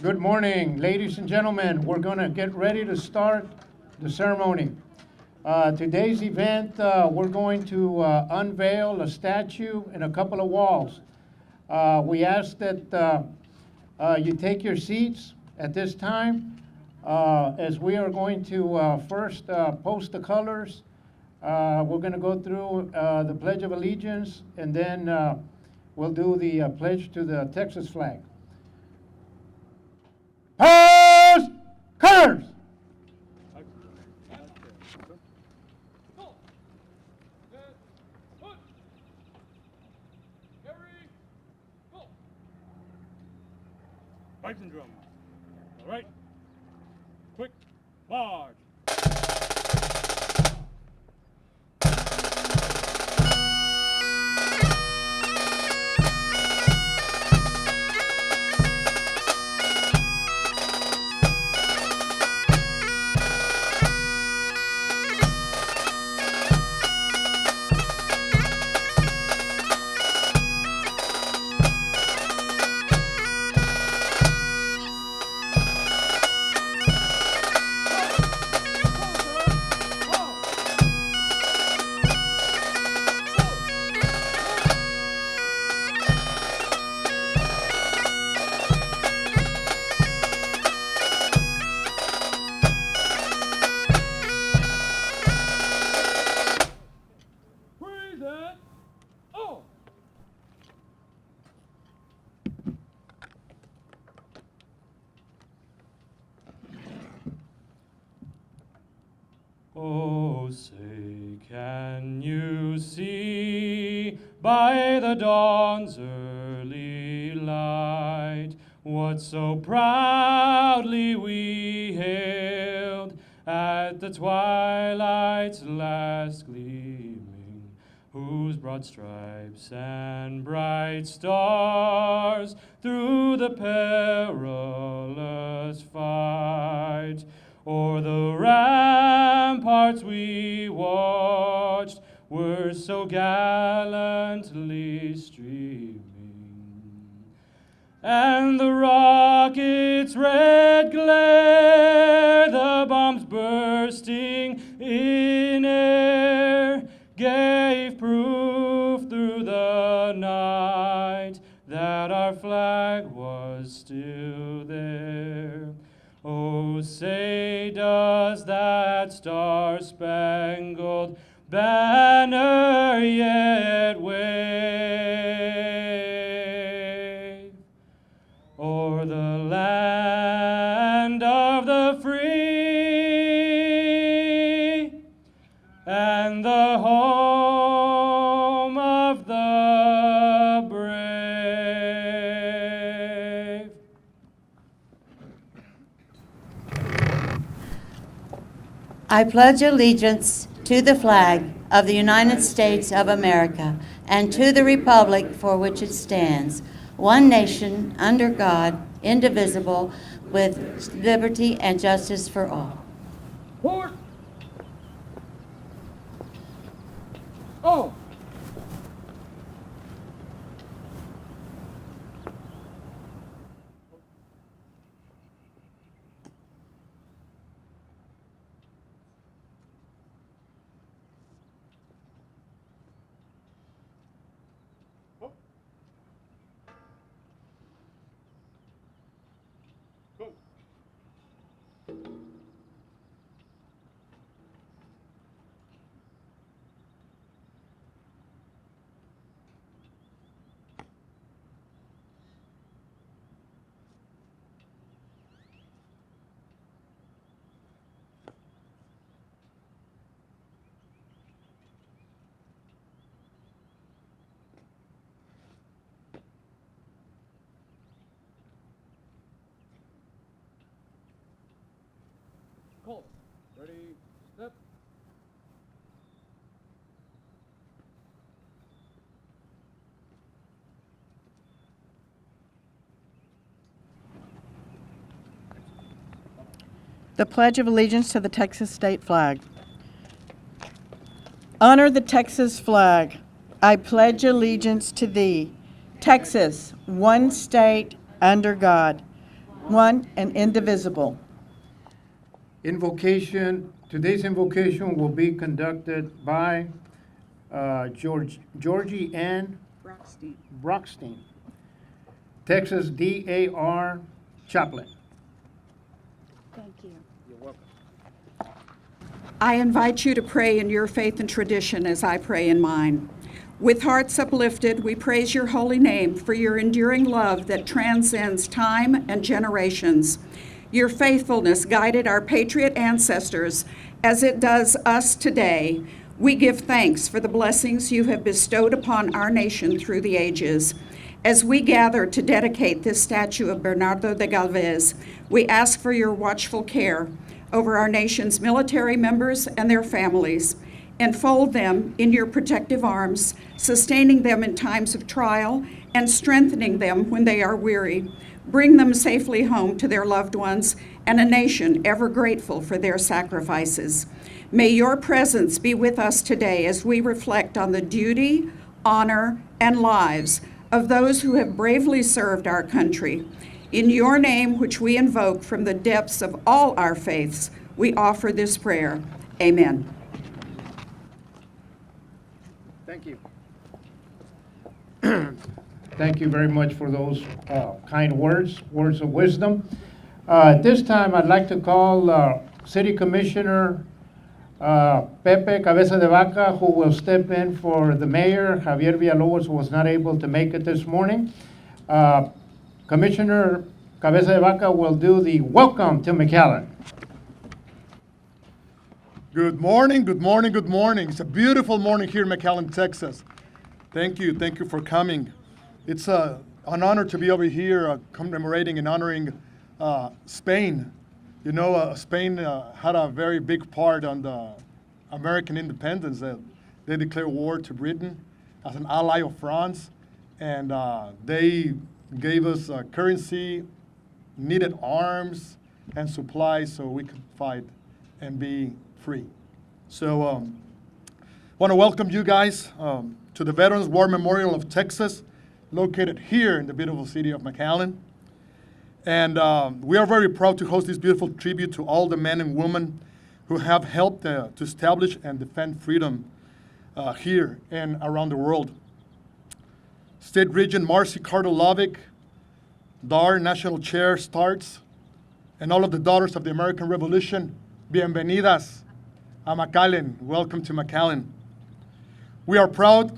Good morning, ladies and gentlemen. We're going to get ready to start the ceremony. Today's event, we're going to unveil a statue and a couple of walls. We ask that you take your seats at this time as we are going to first post the colors. We're going to go through the Pledge of Allegiance, and then we'll do the pledge to the Texas flag. Post colors! Pipes and drums. All right. Quick march. Oh, say, can you see by the dawn's early light what so proudly we hailed at the twilight's last gleaming, whose broad stripes and bright stars through the perilous fight o'er the ramparts we watched were so gallantly streaming, and the rocket's red glare, the bombs bursting in air, gave proof through the night that our flag was still there. Oh, say, does that star-spangled banner yet wave o'er the land of the free and the home of the brave? I pledge allegiance to the flag of the United States of America and to the republic for which it stands, one nation, under God, indivisible, with liberty and justice for all. Forward! Oh! Go. Call. Ready, step. The Pledge of Allegiance to the Texas state flag. Honor the Texas flag. I pledge allegiance to thee, Texas, one state under God, one and indivisible. Today's invocation will be conducted by Georgie Ann Brockstein, Texas DAR chaplain. Thank you. You're welcome. I invite you to pray in your faith and tradition as I pray in mine. With hearts uplifted, we praise your holy name for your enduring love that transcends time and generations. Your faithfulness guided our patriot ancestors as it does us today. We give thanks for the blessings you have bestowed upon our nation through the ages. As we gather to dedicate this statue of Bernardo de Galvez, we ask for your watchful care over our nation's military members and their families. Enfold them in your protective arms, sustaining them in times of trial and strengthening them when they are weary. Bring them safely home to their loved ones and a nation ever grateful for their sacrifices. May your presence be with us today as we reflect on the duty, honor, and lives of those who have bravely served our country. In your name, which we invoke from the depths of all our faiths, we offer this prayer. Amen. Thank you. Thank you very much for those kind words of wisdom. At this time, I'd like to call City Commissioner Pepe Cabeza de Vaca, who will step in for the mayor. Javier Villalobos was not able to make it this morning. Commissioner Cabeza de Vaca will do the welcome to McAllen. Good morning, good morning, good morning. It's a beautiful morning here in McAllen, Texas. Thank you for coming. It's an honor to be over here commemorating and honoring Spain. You know, Spain had a very big part on the American independence. They declared war to Britain as an ally of France, and they gave us currency, needed arms, and supplies so we could fight and be free. So want to welcome you guys to the Veterans War Memorial of Texas, located here in the beautiful city of McAllen. And we are very proud to host this beautiful tribute to all the men and women who have helped to establish and defend freedom here and around the world. State Regent Marcy Carter-Lovick, DAR National Chair Starts, and all of the daughters of the American Revolution, bienvenidas a McAllen. Welcome to McAllen. We are proud,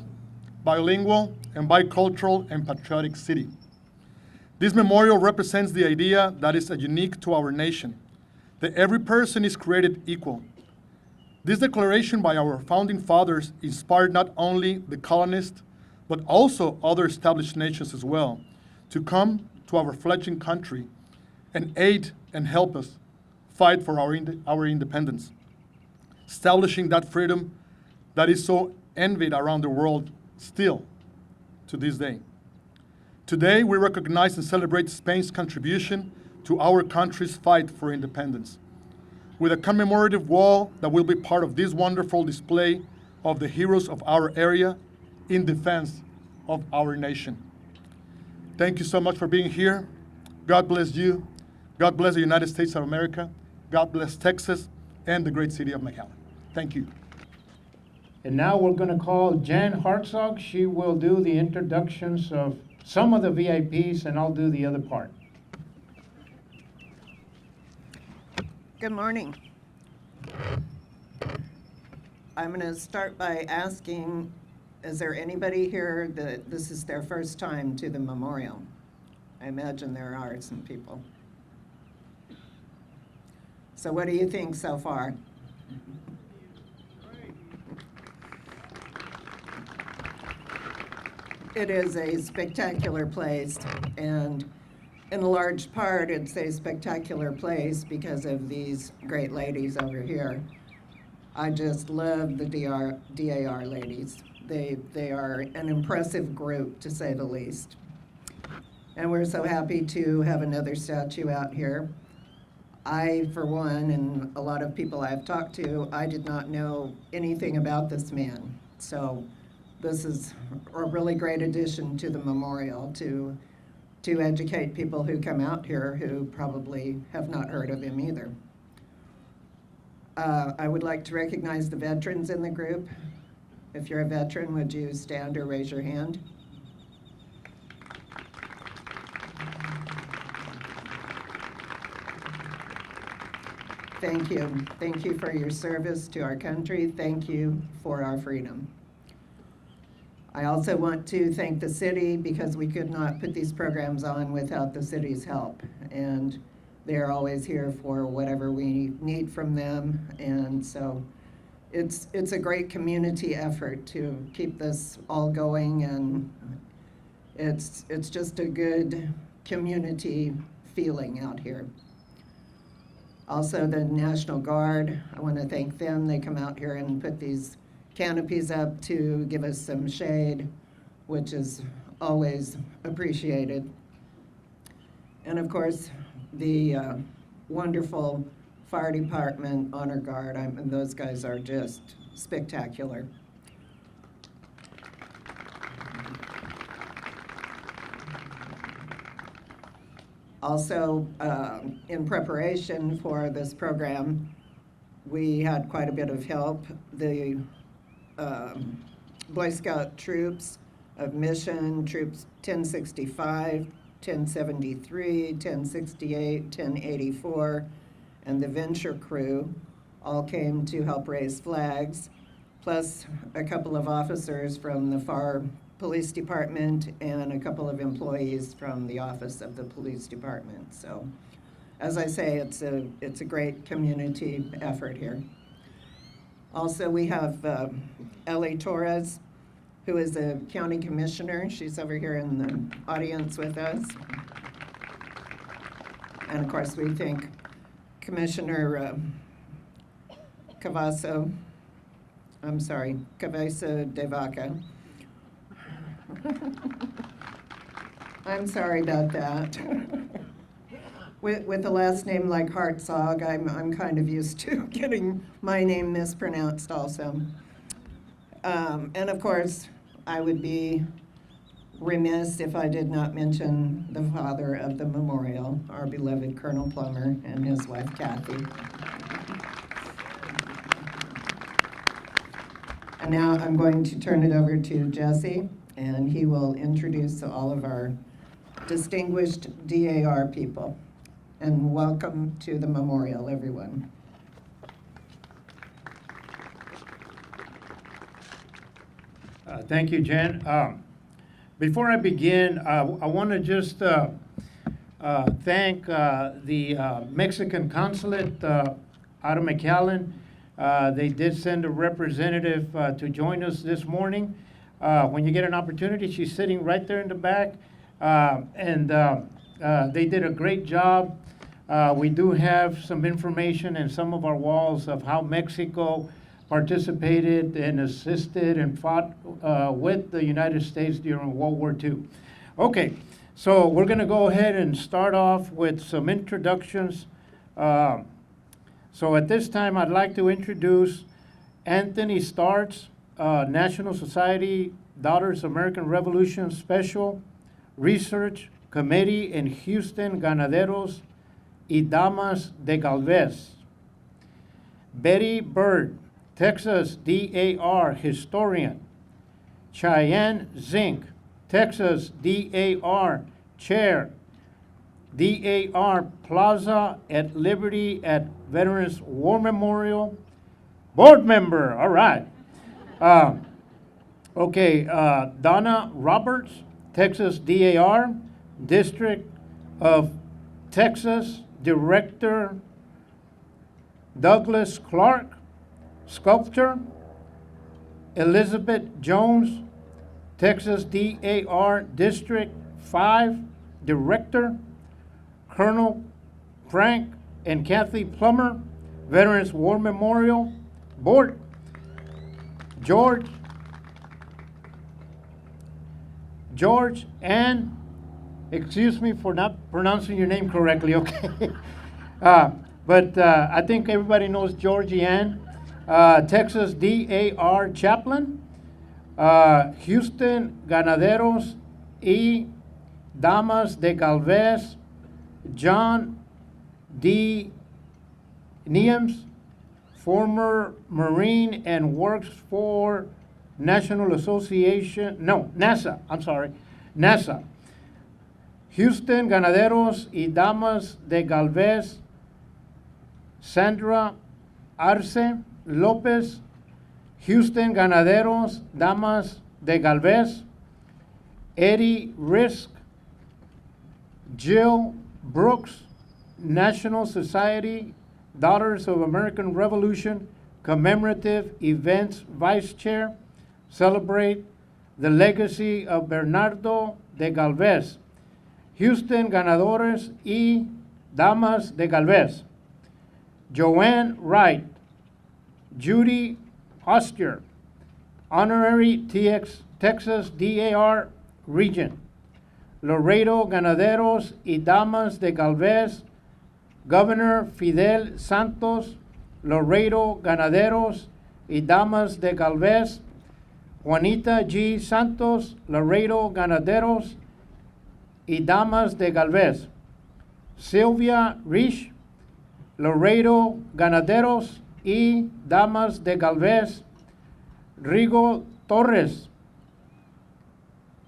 bilingual, and bicultural and patriotic city. This memorial represents the idea that is unique to our nation, that every person is created equal. This declaration by our founding fathers inspired not only the colonists, but also other established nations as well, to come to our fledgling country and aid and help us fight for our independence, establishing that freedom that is so envied around the world still to this day. Today, we recognize and celebrate Spain's contribution to our country's fight for independence, with a commemorative wall that will be part of this wonderful display of the heroes of our area in defense of our nation. Thank you so much for being here. God bless you. God bless the United States of America. God bless Texas and the great city of McAllen. Thank you. And now we're going to call Jan Hartzog. She will do the introductions of some of the VIPs, and I'll do the other part. Good morning. I'm going to start by asking, is there anybody here that this is their first time to the memorial? I imagine there are some people. So what do you think so far? It is a spectacular place, and in large part, it's a spectacular place because of these great ladies over here. I just love the DAR ladies. They are an impressive group, to say the least. And we're so happy to have another statue out here. I, for one, and a lot of people I've talked to, I did not know anything about this man. So this is a really great addition to the memorial to to educate people who come out here who probably have not heard of him either. I would like to recognize the veterans in the group. If you're a veteran, would you stand or raise your hand? Thank you. Thank you for your service to our country. Thank you for our freedom. I also want to thank the city because we could not put these programs on without the city's help. And they're always here for whatever we need from them. And so it's a great community effort to keep this all going, and it's just a good community feeling out here. Also, the National Guard, I want to thank them. They come out here and put these canopies up to give us some shade, which is always appreciated. And of course, the wonderful fire department honor guard. Those guys are just spectacular. Also, in preparation for this program, we had quite a bit of help. The Boy Scout troops of mission, troops 1065, 1073, 1068, 1084, and the Venture crew all came to help raise flags, plus a couple of officers from the FAR Police Department and a couple of employees from the office of the police department. So, as I say, it's a great community effort here. Also, we have Ellie Torres, who is a county commissioner. She's over here in the audience with us. And of course, we thank Commissioner Cavasso de Vaca. I'm sorry about that. With a last name like Hartzog, I'm kind of used to getting my name mispronounced also. And of course, I would be remiss if I did not mention the father of the memorial, our beloved Colonel Plummer and his wife Kathy. And now I'm going to turn it over to Jesse, and he will introduce all of our distinguished DAR people. And welcome to the memorial, everyone. Thank you, Jen. Before I begin, I want to just thank the Mexican consulate out of McAllen. They did send a representative to join us this morning. When you get an opportunity, she's sitting right there in the back. They did a great job. We do have some information in some of our walls of how Mexico participated and assisted and fought with the United States during World War II. Okay, so we're going to go ahead and start off with some introductions. So at this time, I'd like to introduce Anthony Starts, National Society Daughters American Revolution Special Research Committee in Houston Ganaderos y Damas de Galvez. Betty Bird, Texas DAR Historian. Cheyenne Zink, Texas DAR Chair. DAR Plaza at Liberty at Veterans War Memorial. Board member, all right. Donna Roberts, Texas DAR, District of Texas, Director Douglas Clark, Sculptor. Elizabeth Jones, Texas DAR, District 5, Director. Colonel Frank and Kathy Plummer, Veterans War Memorial Board. George and, excuse me for not pronouncing your name correctly, okay? But I think everybody knows Georgie Ann, Texas DAR Chaplain, Houston Ganaderos y Damas de Galvez, John D. Niemes, former Marine and works for NASA. Houston Ganaderos y Damas de Galvez, Sandra Arce López, Houston Ganaderos, Damas de Galvez, Eddie Risk, Jill Brooks, National Society, Daughters of American Revolution, Commemorative Events Vice Chair, celebrate the legacy of Bernardo de Galvez. Houston Ganadores y Damas de Galvez. Joanne Wright, Judy Oster, Honorary Texas DAR Regent. Laredo Ganaderos y Damas de Galvez, Governor Fidel Santos, Laredo Ganaderos y Damas de Galvez, Juanita G. Santos, Laredo Ganaderos y Damas de Galvez, Sylvia Rich, Laredo Ganaderos y Damas de Galvez, Rigo Torres,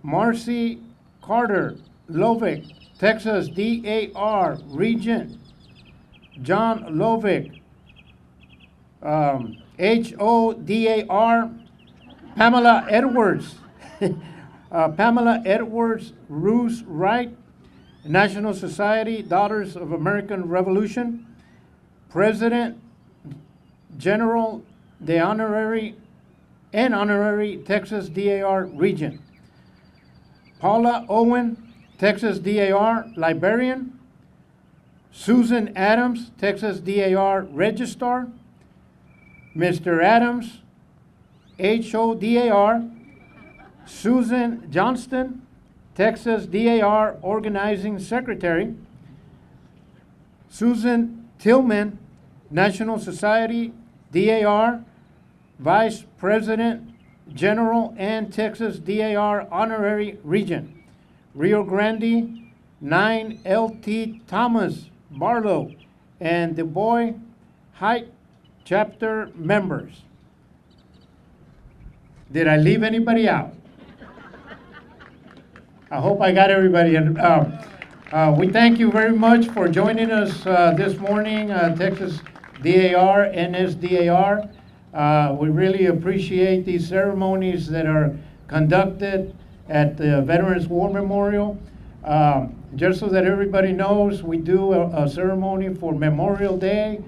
Marcy Carter, Lovick, Texas DAR Regent, John Lovick, HODAR, Pamela Edwards, Pamela Edwards Roos Wright, National Society, Daughters of American Revolution, President General, the Honorary Texas DAR Regent. Paula Owen, Texas DAR Librarian. Susan Adams, Texas DAR Registrar. Mr. Adams, HODAR. Susan Johnston, Texas DAR Organizing Secretary. Susan Tillman, National Society DAR Vice President General and Texas DAR Honorary Regent. Rio Grande, 9 LT Thomas Barlow and the Boy Height Chapter members. Did I leave anybody out? I hope I got everybody. We thank you very much for joining us this morning, Texas DAR, NSDAR. We really appreciate these ceremonies that are conducted at the Veterans War Memorial. Just so that everybody knows, we do a ceremony for Memorial Day.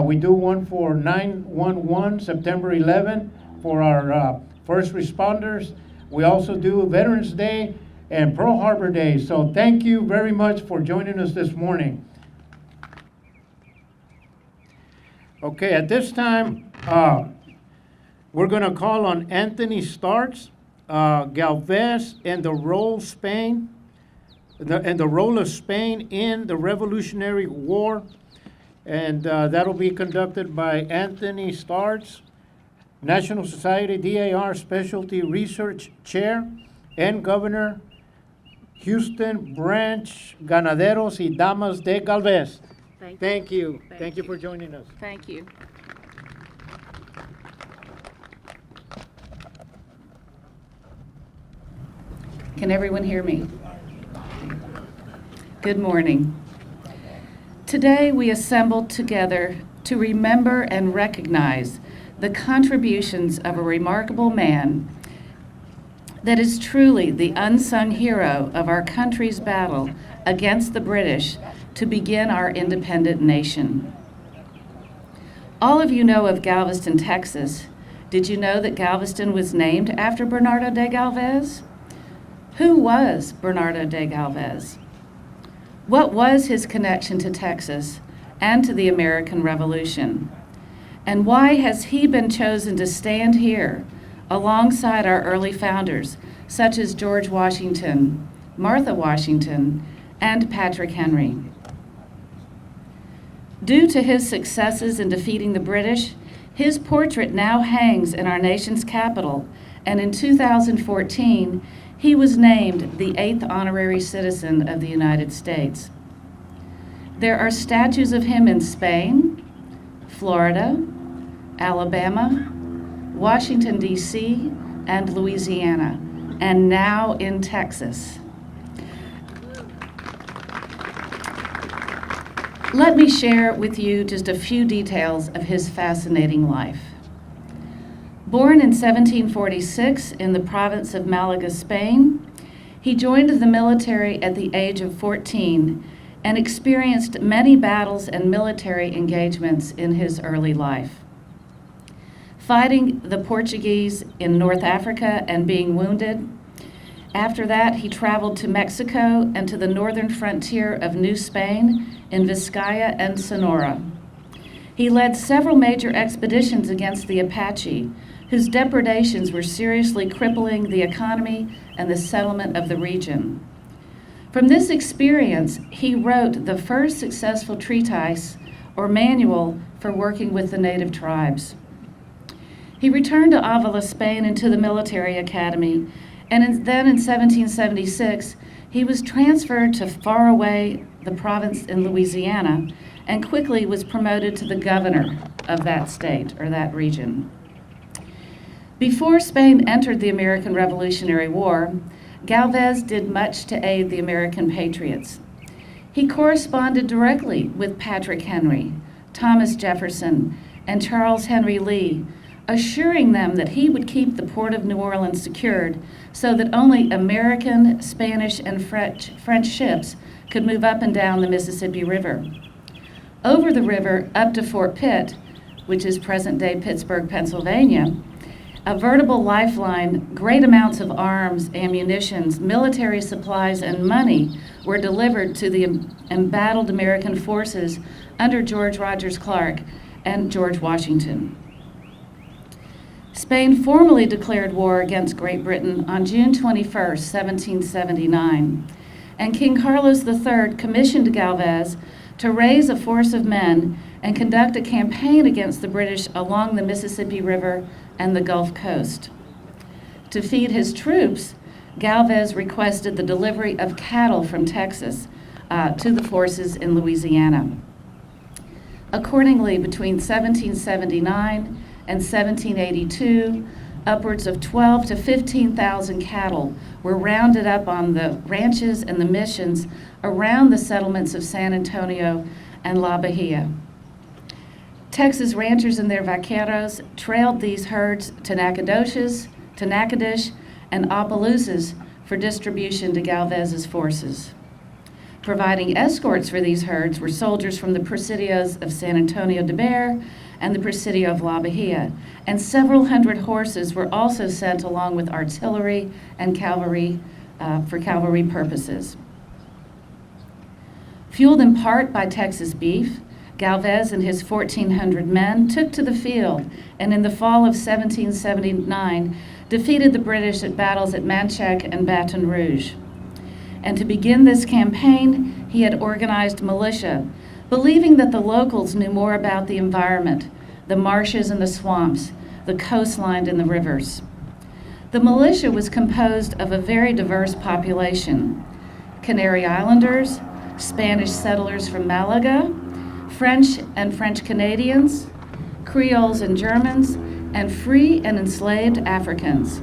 We do one for 9/11, September 11, for our first responders. We also do Veterans Day and Pearl Harbor Day. So thank you very much for joining us this morning. Okay, at this time, we're going to call on Anthony Starks, Galvez, and the role of Spain in the Revolutionary War. And that'll be conducted by Anthony Starks, National Society DAR Specialty Research Chair and Governor, Houston Branch Ganaderos y Damas de Galvez. Thank you. Thank you for joining us. Thank you. Can everyone hear me? Good morning. Today we assembled together to remember and recognize the contributions of a remarkable man that is truly the unsung hero of our country's battle against the British to begin our independent nation. All of you know of Galveston, Texas. Did you know that Galveston was named after Bernardo de Galvez? Who was Bernardo de Galvez? What was his connection to Texas and to the American Revolution? And why has he been chosen to stand here alongside our early founders, such as George Washington, Martha Washington, and Patrick Henry? Due to his successes in defeating the British, his portrait now hangs in our nation's capital, and in 2014, He was named the 8th honorary citizen of the United States. There are statues of him in Spain, Florida, Alabama, Washington, D.C., and Louisiana, and now in Texas. Let me share with you just a few details of his fascinating life. Born in 1746 in the province of Malaga, Spain, he joined the military at the age of 14 and experienced many battles and military engagements in his early life. Fighting the Portuguese in North Africa and being wounded. After that, he traveled to Mexico and to the northern frontier of New Spain in Vizcaya and Sonora. He led several major expeditions against the Apache, whose depredations were seriously crippling the economy and the settlement of the region. From this experience, he wrote the first successful treatise or manual for working with the native tribes. He returned to Avila, Spain, into the military academy, and then in 1776, he was transferred to faraway the province in Louisiana and quickly was promoted to the governor of that state or that region. Before Spain entered the American Revolutionary War, Galvez did much to aid the American patriots. He corresponded directly with Patrick Henry, Thomas Jefferson, and Charles Henry Lee, assuring them that he would keep the port of New Orleans secured so that only American, Spanish, and French ships could move up and down the Mississippi River. Over the river up to Fort Pitt, which is present-day Pittsburgh, Pennsylvania, a veritable lifeline, great amounts of arms, ammunitions, military supplies, and money were delivered to the embattled American forces under George Rogers Clark and George Washington. Spain formally declared war against Great Britain on June 21, 1779, and King Carlos III commissioned Galvez to raise a force of men and conduct a campaign against the British along the Mississippi River and the Gulf Coast. To feed his troops, Galvez requested the delivery of cattle from Texas to the forces in Louisiana. Accordingly, between 1779 and 1782, upwards of 12 to 15,000 cattle were rounded up on the ranches and the missions around the settlements of San Antonio and La Bahia. Texas ranchers and their vaqueros trailed these herds to Nacogdoches, to Natchitoches, and Opelousas for distribution to Galvez's forces. Providing escorts for these herds were soldiers from the presidios of San Antonio de Bexar and the presidio of La Bahia, and several hundred horses were also sent along with artillery and cavalry for cavalry purposes. Fueled in part by Texas beef, Galvez and his 1,400 men took to the field and in the fall of 1779 defeated the British at battles at Manchac and Baton Rouge. And to begin this campaign, he had organized militia, believing that the locals knew more about the environment, the marshes and the swamps, the coastline and the rivers. The militia was composed of a very diverse population: Canary Islanders, Spanish settlers from Malaga, French and French Canadians, Creoles and Germans, and free and enslaved Africans.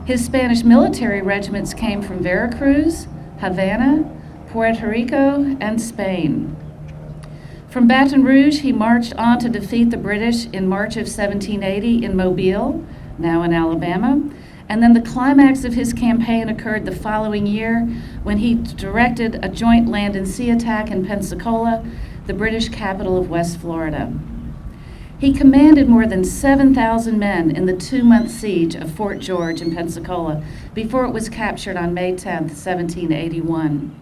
His Spanish military regiments came from Veracruz, Havana, Puerto Rico, and Spain. From Baton Rouge, he marched on to defeat the British in March of 1780 in Mobile, now in Alabama, and then the climax of his campaign occurred the following year when he directed a joint land and sea attack in Pensacola, the British capital of West Florida. He commanded more than 7,000 men in the 2-month siege of Fort George in Pensacola before it was captured on May 10, 1781.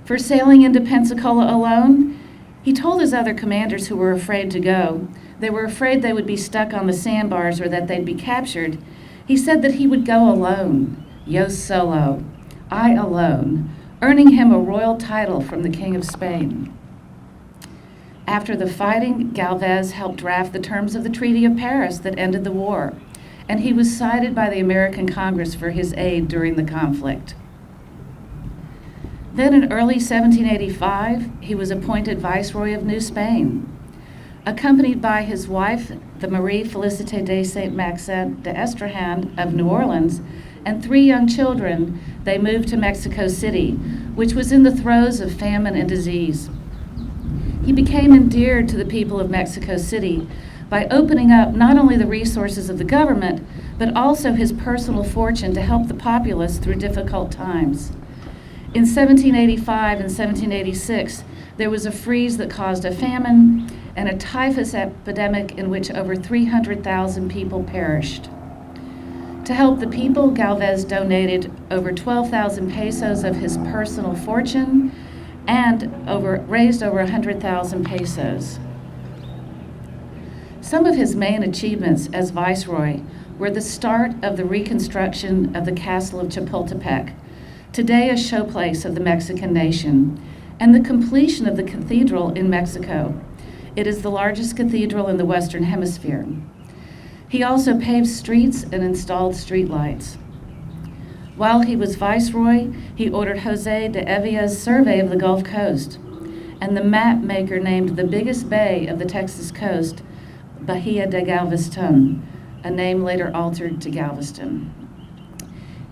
For sailing into Pensacola alone, he told his other commanders who were afraid to go, they were afraid they would be stuck on the sandbars or that they'd be captured. He said that he would go alone, yo solo, I alone, earning him a royal title from the King of Spain. After the fighting, Galvez helped draft the terms of the Treaty of Paris that ended the war. and he was cited by the American Congress for his aid during the conflict. Then in early 1785, he was appointed Viceroy of New Spain. Accompanied by his wife, the Marie Félicité de Saint-Maxent de Estrahan of New Orleans, and 3 young children, they moved to Mexico City, which was in the throes of famine and disease. He became endeared to the people of Mexico City by opening up not only the resources of the government, but also his personal fortune to help the populace through difficult times. In 1785 and 1786, there was a freeze that caused a famine and a typhus epidemic in which over 300,000 people perished. To help the people, Galvez donated over 12,000 pesos of his personal fortune and raised over 100,000 pesos. Some of his main achievements as Viceroy were the start of the reconstruction of the Castle of Chapultepec, today a showplace of the Mexican nation, and the completion of the cathedral in Mexico. It is the largest cathedral in the Western Hemisphere. He also paved streets and installed streetlights. While he was Viceroy, he ordered José de Evia's survey of the Gulf Coast, and the map maker named the biggest bay of the Texas coast Bahia de Galveston, a name later altered to Galveston.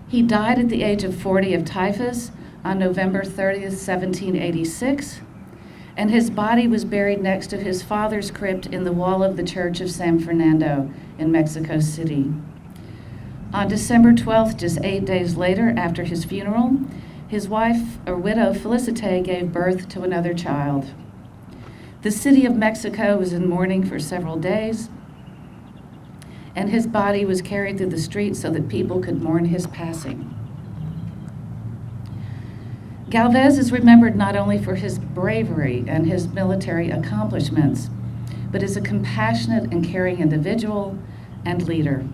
He died at the age of 40 of typhus on November 30th, 1786, and his body was buried next to his father's crypt in the wall of the Church of San Fernando in Mexico City. On December 12th, just 8 days later after his funeral, his wife, or widow, Félicité, gave birth to another child. The city of Mexico was in mourning for several days, and his body was carried through the streets so that people could mourn his passing. Galvez is remembered not only for his bravery and his military accomplishments, but as a compassionate and caring individual and leader.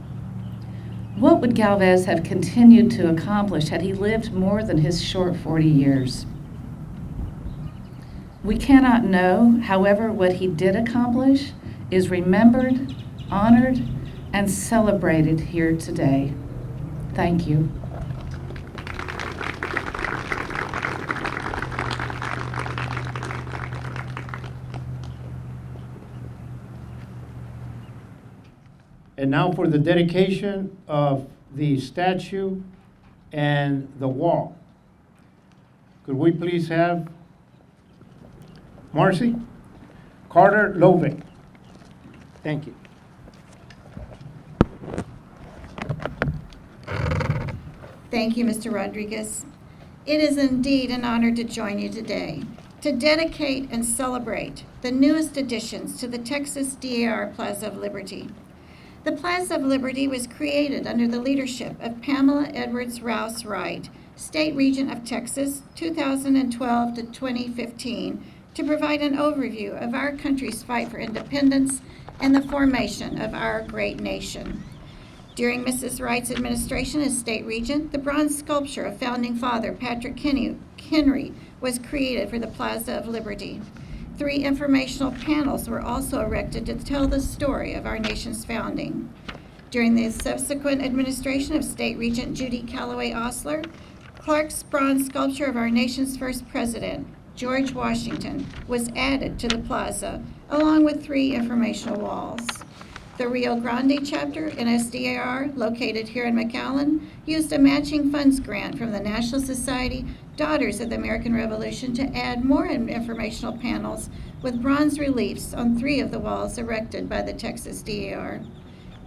What would Galvez have continued to accomplish had he lived more than his short 40 years? We cannot know, however, what he did accomplish is remembered, honored, and celebrated here today. Thank you. And now for the dedication of the statue and the wall. Could we please have Marcy Carter Lovick? Thank you. Thank you, Mr. Rodriguez. It is indeed an honor to join you today to dedicate and celebrate the newest additions to the Texas DAR Plaza of Liberty. The Plaza of Liberty was created under the leadership of Pamela Edwards Rouse Wright, State Regent of Texas, 2012 to 2015, to provide an overview of our country's fight for independence and the formation of our great nation. During Mrs. Wright's administration as State Regent, the bronze sculpture of Founding Father Patrick Henry was created for the Plaza of Liberty. 3 informational panels were also erected to tell the story of our nation's founding. During the subsequent administration of State Regent Judy Calloway Osler, Clark's bronze sculpture of our nation's first president, George Washington, was added to the plaza, along with 3 informational walls. The Rio Grande chapter, NSDAR, located here in McAllen, used a matching funds grant from the National Society Daughters of the American Revolution to add more informational panels with bronze reliefs on 3 of the walls erected by the Texas DAR.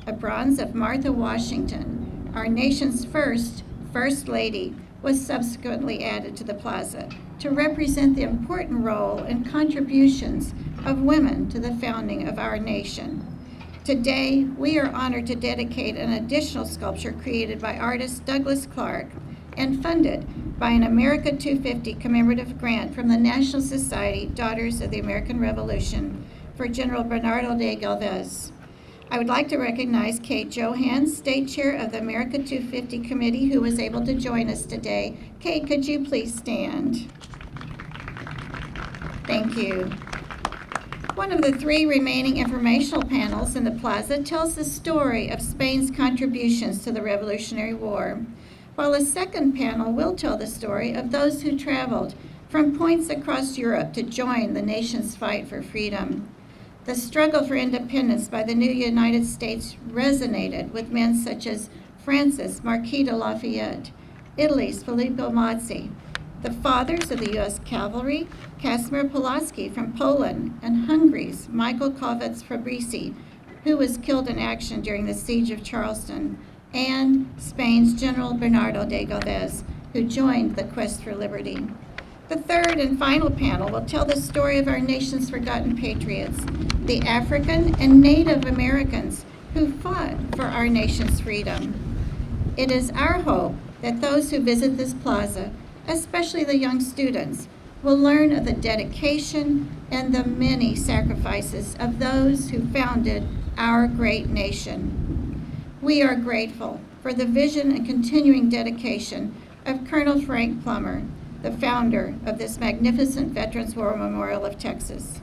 A bronze of Martha Washington, our nation's First Lady, was subsequently added to the plaza to represent the important role and contributions of women to the founding of our nation. Today, we are honored to dedicate an additional sculpture created by artist Douglas Clark and funded by an America 250 commemorative grant from the National Society Daughters of the American Revolution for General Bernardo de Galvez. I would like to recognize Kate Johann, State Chair of the America 250 Committee, who was able to join us today. Kate, could you please stand? Thank you. One of the 3 remaining informational panels in the plaza tells the story of Spain's contributions to the Revolutionary War, while a second panel will tell the story of those who traveled from points across Europe to join the nation's fight for freedom. The struggle for independence by the new United States resonated with men such as Francis Marquis de Lafayette, Italy's Filippo Mazzi, the fathers of the U.S. Cavalry, Casimir Pulaski from Poland, and Hungary's Michael Kovács Fabrici, who was killed in action during the siege of Charleston, and Spain's General Bernardo de Galvez, who joined the quest for liberty. The third and final panel will tell the story of our nation's forgotten patriots, the African and Native Americans who fought for our nation's freedom. It is our hope that those who visit this plaza, especially the young students, will learn of the dedication and the many sacrifices of those who founded our great nation. We are grateful for the vision and continuing dedication of Colonel Frank Plummer, the founder of this magnificent Veterans War Memorial of Texas.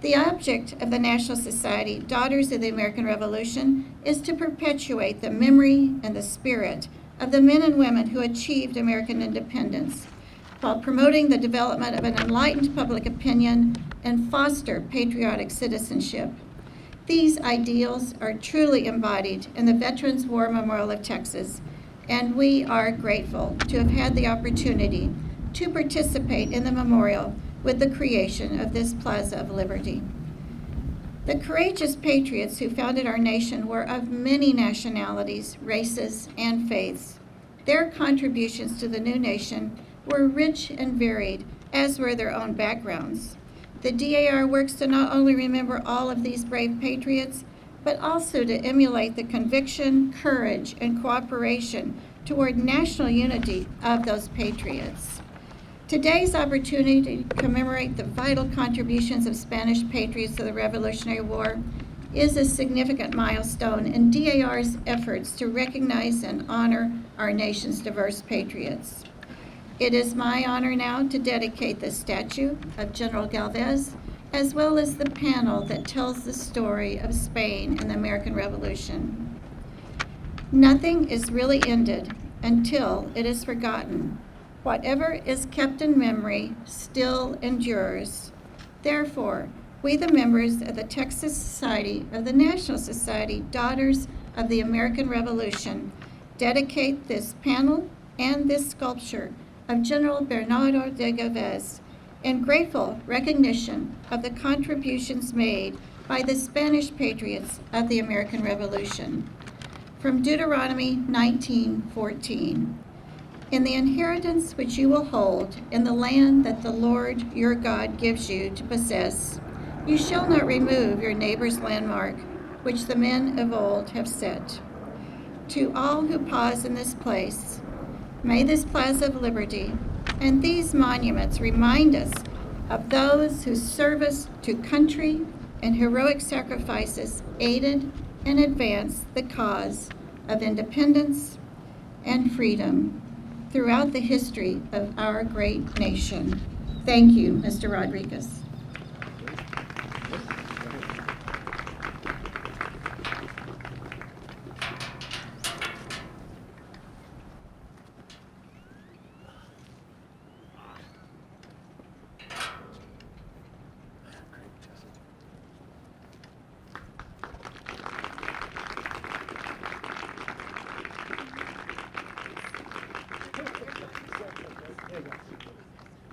The object of the National Society Daughters of the American Revolution is to perpetuate the memory and the spirit of the men and women who achieved American independence, while promoting the development of an enlightened public opinion and foster patriotic citizenship. These ideals are truly embodied in the Veterans War Memorial of Texas, and we are grateful to have had the opportunity to participate in the memorial with the creation of this Plaza of Liberty. The courageous patriots who founded our nation were of many nationalities, races, and faiths. Their contributions to the new nation were rich and varied, as were their own backgrounds. The DAR works to not only remember all of these brave patriots, but also to emulate the conviction, courage, and cooperation toward national unity of those patriots. Today's opportunity to commemorate the vital contributions of Spanish patriots to the Revolutionary War is a significant milestone in DAR's efforts to recognize and honor our nation's diverse patriots. It is my honor now to dedicate the statue of General Galvez, as well as the panel that tells the story of Spain and the American Revolution. Nothing is really ended until it is forgotten. Whatever is kept in memory still endures. Therefore, we, the members of the Texas Society of the National Society Daughters of the American Revolution, dedicate this panel and this sculpture of General Bernardo de Galvez in grateful recognition of the contributions made by the Spanish patriots of the American Revolution. From Deuteronomy 19:14. In the inheritance which you will hold in the land that the Lord your God gives you to possess, you shall not remove your neighbor's landmark, which the men of old have set. To all who pause in this place, may this Plaza of Liberty and these monuments remind us of those whose service to country and heroic sacrifices aided and advanced the cause of independence and freedom throughout the history of our great nation. Thank you, Mr. Rodriguez.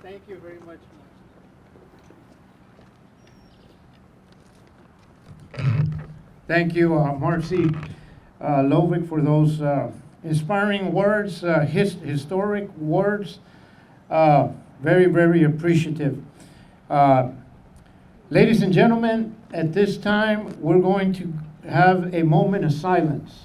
Thank you very much. Thank you, Marcy Lovick, for those inspiring words, historic words. Very, very appreciative. Ladies and gentlemen, at this time, we're going to have a moment of silence.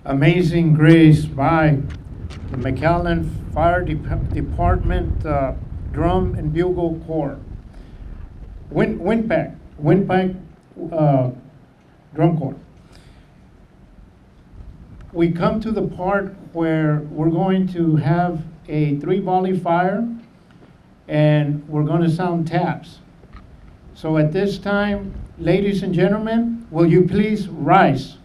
Amazing Grace by the McAllen Fire Department Drum and Bugle Corps. Windpipe Drum Corps. We come to the part where we're going to have a 3-volley fire and we're going to sound taps. So at this time, ladies and gentlemen, will you please rise?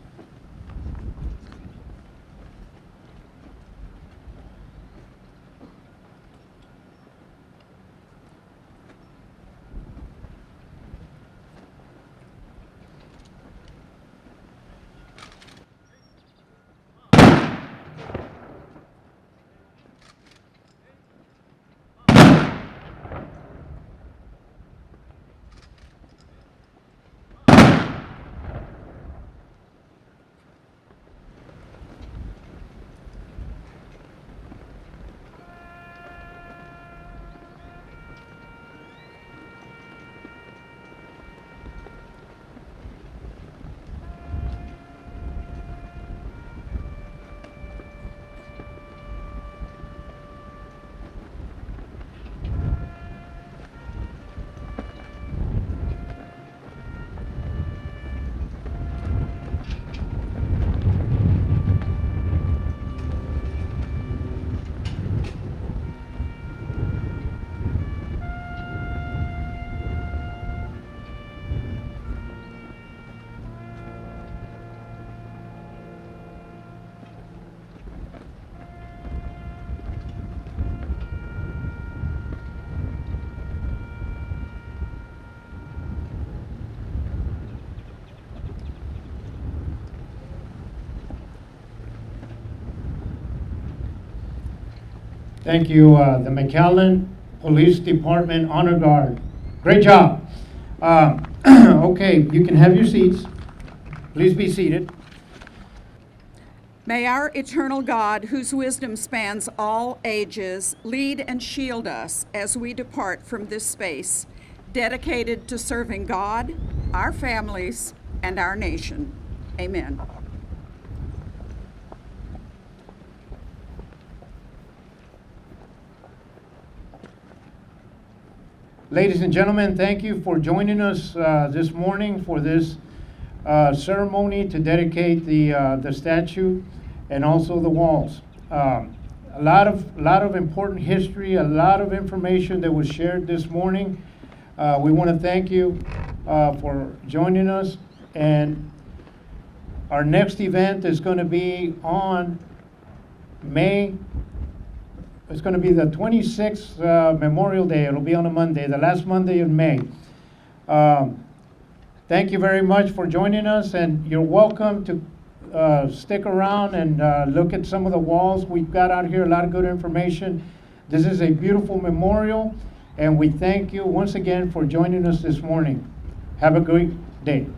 Thank you, the McAllen Police Department Honor Guard. Great job. Okay, you can have your seats. Please be seated. May our eternal God, whose wisdom spans all ages, lead and shield us as we depart from this space, dedicated to serving God, our families, and our nation. Amen. Ladies and gentlemen, thank you for joining us this morning for this ceremony to dedicate the statue and also the walls. A lot of important history, a lot of information that was shared this morning. We want to thank you for joining us, and our next event is going to be on it's going to be the 26th Memorial Day. It'll be on a Monday, the last Monday in May. Thank you very much for joining us, and you're welcome to stick around and look at some of the walls. We've got out here a lot of good information. This is a beautiful memorial, and we thank you once again for joining us this morning. Have a great day.